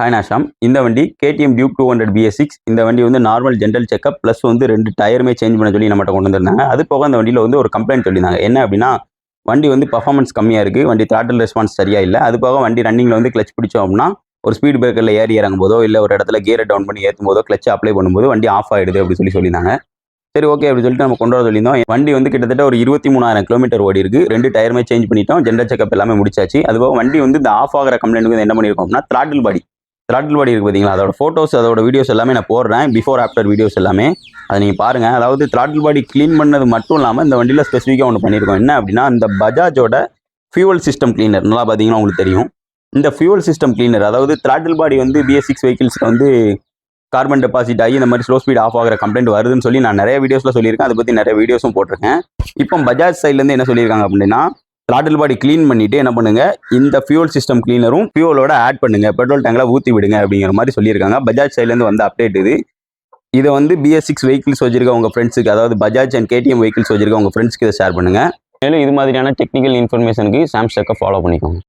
Hi நாஷாம். இந்த வண்டி KTM Duke 200 BS6. இந்த வண்டி வந்து நார்மல் ஜென்ரல் செக்அப் ப்ளஸ் வந்து 2 டயருமே சேஞ்ச் பண்ண சொல்லி நம்மகிட்ட கொண்டு வந்திருந்தாங்க. அது போக அந்த வண்டியில் வந்து ஒரு கம்ப்ளைண்ட் சொல்லியிருந்தாங்க. என்ன அப்படின்னா, வண்டி வந்து பர்ஃபார்மன்ஸ் கம்மியாக இருக்குது, வண்டி த்ராட்டில் ரெஸ்பான்ஸ் சரியாக இல்லை. அது போக வண்டி ரன்னிங்கில் வந்து கிளச் பிடிச்சோம் அப்படின்னா ஒரு ஸ்பீட் பிரேக்கரில் ஏறி இறங்கும் போதோ இல்லை ஒரு இடத்துல கியரை டவுன் பண்ணி ஏற்றும் போதோ கிளச்சை அப்ளை பண்ணும்போது வண்டி ஆஃப் ஆகிடுது அப்படி சொல்லியிருந்தாங்க. சரி, ஓகே அப்படி சொல்லிட்டு நம்ம கொண்டு வர சொல்லியிருந்தோம். வண்டி வந்து கிட்டத்தட்ட ஒரு 23,000 கிலோமீட்டர் ஓடி இருக்குது. 2 டயருமே சேஞ்ச் பண்ணிட்டோம், ஜென்ரல் செக்அப் எல்லாமே முடிச்சாச்சு. அதுபோக வண்டி வந்து இந்த ஆஃப் ஆகிற கம்ப்ளைண்ட் வந்து என்ன பண்ணியிருக்கோம் அப்படின்னா, த்ராட்டில் பாடி இருக்குது பார்த்தீங்களா, அதோட ஃபோட்டோஸ் அதோட வீடியோஸ் எல்லாமே நான் போடுறேன், பிஃபோர் ஆஃப்டர் வீடியோஸ் எல்லாமே அதை நீங்கள் பாருங்கள். அதாவது த்ராட்டில் பாடி க்ளீன் பண்ணது மட்டும் இல்லாமல் இந்த வண்டியில் ஸ்பெசிஃபிக்காக ஒன்று பண்ணியிருக்கோம். என்ன அப்படின்னா, இந்த பஜாஜோட ஃபியூவல் சிஸ்டம் கிளீனர் நல்லா பார்த்தீங்கன்னா உங்களுக்கு தெரியும். இந்த ஃபியூவல் சிஸ்டம் கிளீனர், அதாவது த்ராட்டில் பாடி வந்து BS6 வெஹிக்கிள்ஸில் வந்து கார்பன் டெபாசிட் ஆகி இந்த மாதிரி ஸ்லோ ஸ்பீட் ஆஃப் ஆகிற கம்ப்ளைண்ட் வருதுன்னு சொல்லி நான் நிறைய வீடியோஸில் சொல்லியிருக்கேன். அதை பற்றி நிறைய வீடியோஸும் போட்டிருக்கேன். இப்போ பஜாஜ் சைட்லேருந்து என்ன சொல்லியிருக்காங்க அப்படின்னா, த்ராட்டில் பாடி க்ளீன் பண்ணிவிட்டு என்ன பண்ணுங்க, இந்த ஃபியூவல் சிஸ்டம் கிளீனரும் ஃபியூவலோட ஆட் பண்ணுங்க, பெட்ரோல் டேங்கில் ஊற்றி விடுங்க அப்படிங்கிற மாதிரி சொல்லியிருக்காங்க. பஜாஜ் சைட்லேருந்து வந்த அப்டேட் இது. இதை வந்து BS6 வெஹிக்கிள்ஸ் வச்சிருக்க உங்கள் ஃப்ரெண்ட்ஸுக்கு, அதாவது பஜாஜ் அண்ட் KTM வெஹிக்கிள்ஸ் வச்சிருக்க உங்கள் ஃப்ரெண்ட்ஸ்க்கு இதை ஷேர் பண்ணுங்கள். மேலும் இது மாதிரியான டெக்னிக்கல் இன்ஃபர்மேஷனுக்கு சாம்ஸ்டெக்கை ஃபாலோ பண்ணிக்கோங்க.